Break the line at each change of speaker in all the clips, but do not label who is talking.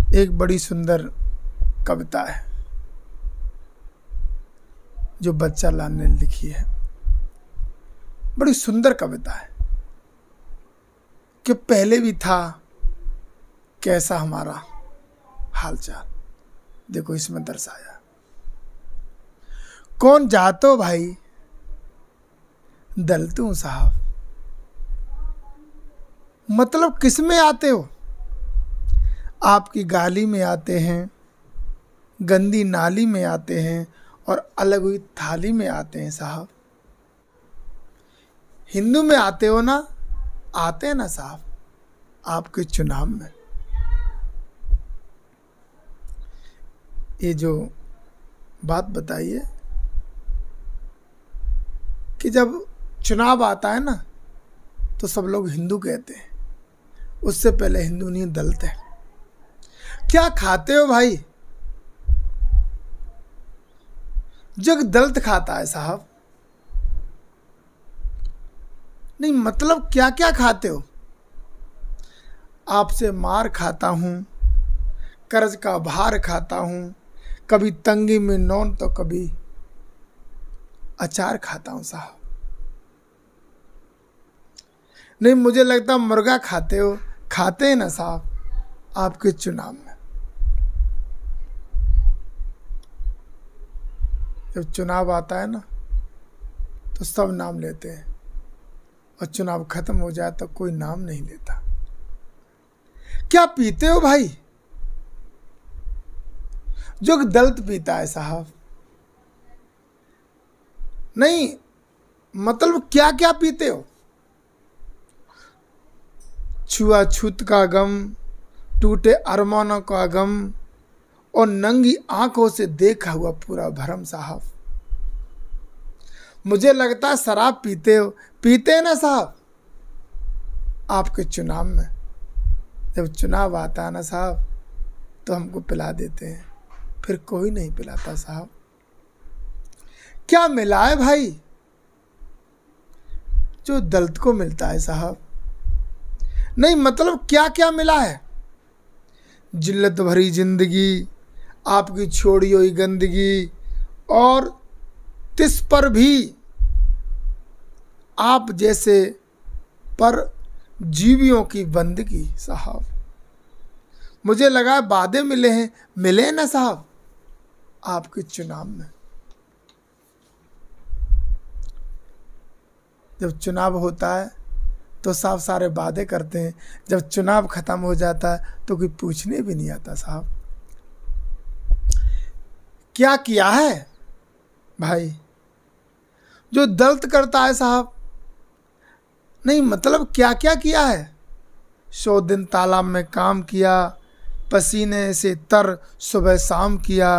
एक बड़ी सुंदर कविता है जो बच्चा लाल ने लिखी है। बड़ी सुंदर कविता है कि पहले भी था कैसा हमारा हालचाल। देखो इसमें दर्शाया, कौन जातो भाई दलतू साहब। मतलब किस में आते हो? आपकी गाली में आते हैं, गंदी नाली में आते हैं और अलग हुई थाली में आते हैं साहब। हिंदू में आते हो ना, आते हैं ना साहब आपके चुनाव में। ये जो बात बताइए कि जब चुनाव आता है ना तो सब लोग हिंदू कहते हैं, उससे पहले हिंदू नहीं दलित है। क्या खाते हो भाई? जग दलित खाता है साहब। नहीं मतलब क्या क्या खाते हो? आपसे मार खाता हूं, कर्ज का भार खाता हूं, कभी तंगी में नॉन तो कभी अचार खाता हूं साहब। नहीं मुझे लगता मुर्गा खाते हो, खाते हैं ना साहब आपके चुनाव में। जब चुनाव आता है ना तो सब नाम लेते हैं और चुनाव खत्म हो जाए तो कोई नाम नहीं लेता। क्या पीते हो भाई? जो दलित पीता है साहब। नहीं मतलब क्या क्या पीते हो? छुआछूत का गम, टूटे अरमानों का गम और नंगी आंखों से देखा हुआ पूरा भरम साहब। मुझे लगता है शराब पीते हो, पीते हैं ना साहब आपके चुनाव में। जब चुनाव आता है ना साहब तो हमको पिला देते हैं, फिर कोई नहीं पिलाता साहब। क्या मिला है भाई जो दलित को मिलता है साहब? नहीं मतलब क्या क्या मिला है? जिल्लत भरी जिंदगी, आपकी छोड़ी हुई गंदगी और तिस पर भी आप जैसे पर जीवियों की बंदगी साहब। मुझे लगा वादे मिले हैं, मिले ना साहब आपके चुनाव में। जब चुनाव होता है तो साफ सारे वादे करते हैं, जब चुनाव खत्म हो जाता है तो कोई पूछने भी नहीं आता साहब क्या किया है भाई। जो दलित करता है साहब, नहीं मतलब क्या क्या किया है? 100 दिन तालाब में काम किया, पसीने से तर सुबह शाम किया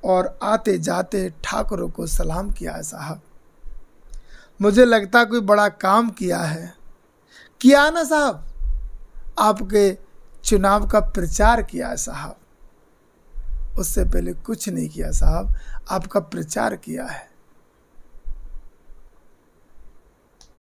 और आते जाते ठाकुरों को सलाम किया है साहब। मुझे लगता कोई बड़ा काम किया है, किया ना साहब। आपके चुनाव का प्रचार किया है साहब, उससे पहले कुछ नहीं किया साहब, आपका प्रचार किया है।